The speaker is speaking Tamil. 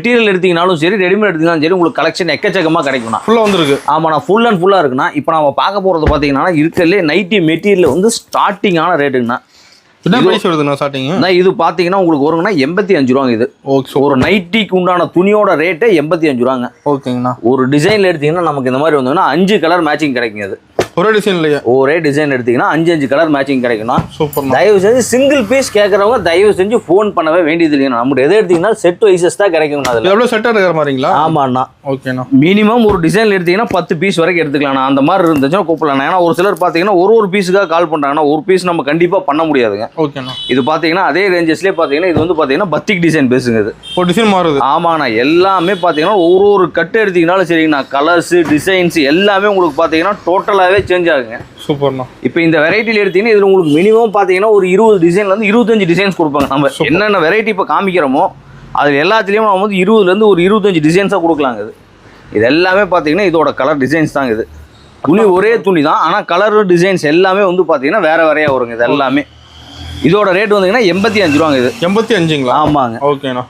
மெட்டீரியல் எடுத்தீங்கனாலும் சரி, ரெடிமேட் எடுத்தீங்கனாலும் சரி, உங்களுக்கு கலெக்ஷன் எக்கச்சக்கமாக கிடைக்கும்ண்ணா. ஃபுல்லாக வந்துருக்கு. ஆமாண்ணா, ஃபுல் அண்ட் ஃபுல்லாக இருக்குண்ணா. இப்போ நம்ம பார்க்க போகிறது பார்த்தீங்கன்னா இருக்கிறதுலே நைட்டி மெட்டீரியல் வந்து ஸ்டார்டிங்கான ரேட்டுங்கண்ணா. என்ன பிரைஸ் வருதுண்ணா ஸ்டார்டிங்? இது பார்த்தீங்கன்னா உங்களுக்கு வருங்கன்னா 85 ரூபாங்க. இது ஒரு நைட்டிக்கு உண்டான துணியோட ரேட்டே 85 ரூபாங்க. ஓகேங்கண்ணா. ஒரு டிசைனில் எடுத்தீங்கன்னா நமக்கு இந்த மாதிரி வந்தோம்னா 5 கலர் மேட்சிங் கிடைக்குங்க. அது ஒரே டிசைன் இல்லையா? ஒரே டிசைன் எடுத்தீங்கன்னா 5 கலர் மேட்சிங் கிடைக்கும்னா. சூப்பர். தயவு செஞ்சு சிங்கிள் பீஸ் கேட்குறவங்க தயவு செஞ்சு ஃபோன் பண்ணவே வேண்டியது இல்லைங்கண்ணா. நம்மளுக்கு எது எடுத்தீங்கன்னா செட் வைசஸ் தான் கிடைக்குங்கண்ணா. அதில் எவ்வளோ செட்டாக இருக்கிற மாதிரிங்களா? ஆமாண்ணா. ஓகேண்ணா. மினிமம் ஒரு டிசைனில் எடுத்தீங்கன்னா 10 பீஸ் வரைக்கும் எடுத்துக்கலாம்ண்ணா. அந்த மாதிரி இருந்துச்சுன்னா கூப்பிடலாம். ஏன்னா ஒரு சிலர் பார்த்தீங்கன்னா ஒரு பீஸுக்காக கால் பண்ணுறாங்கன்னா ஒரு பீஸ் நம்ம கண்டிப்பாக பண்ண முடியாதுங்க. ஓகேண்ணா. இது பார்த்தீங்கன்னா அதே ரேஞ்சஸ்லேயே பார்த்தீங்கன்னா இது வந்து பார்த்தீங்கன்னா பத்திக் டிசைன் பேசுங்க. இது ஒரு டிசைன் மாறுது. ஆமாண்ணா. எல்லாமே பார்த்தீங்கன்னா ஒரு கட்டு எடுத்தீங்கனாலும் சரிங்கண்ணா, கலர்ஸு டிசைன்ஸ் எல்லாமே உங்களுக்கு பார்த்தீங்கன்னா டோட்டலாகவே சேஞ்ச் ஆகுங்க. சூப்பர்ண்ணா. இப்போ இந்த வெரைட்டியில் எடுத்தீங்கன்னா இதில் உங்களுக்கு மினிமம் பார்த்தீங்கன்னா ஒரு 20 டிசைன்லேருந்து 25 டிசைன்ஸ் கொடுப்பாங்க. நம்ம என்னென்ன வெரைட்டி இப்போ காமிக்கிறோமோ அதில் எல்லாத்துலேயும் நம்ம வந்து 20லேருந்து ஒரு 25 டிசைன்ஸாக கொடுக்கலாங்க. இது எல்லாமே பார்த்தீங்கன்னா இதோட கலர் டிசைன்ஸ் தாங்க. இது துணி ஒரே துணி தான், ஆனால் கலர் டிசைன்ஸ் எல்லாமே வந்து பார்த்தீங்கன்னா வேறு வேறையாக வருங்க. இது எல்லாமே இதோட ரேட் வந்தீங்கன்னா 85 ரூபாங்க. இது 85ங்களா? ஆமாங்க. ஓகேண்ணா.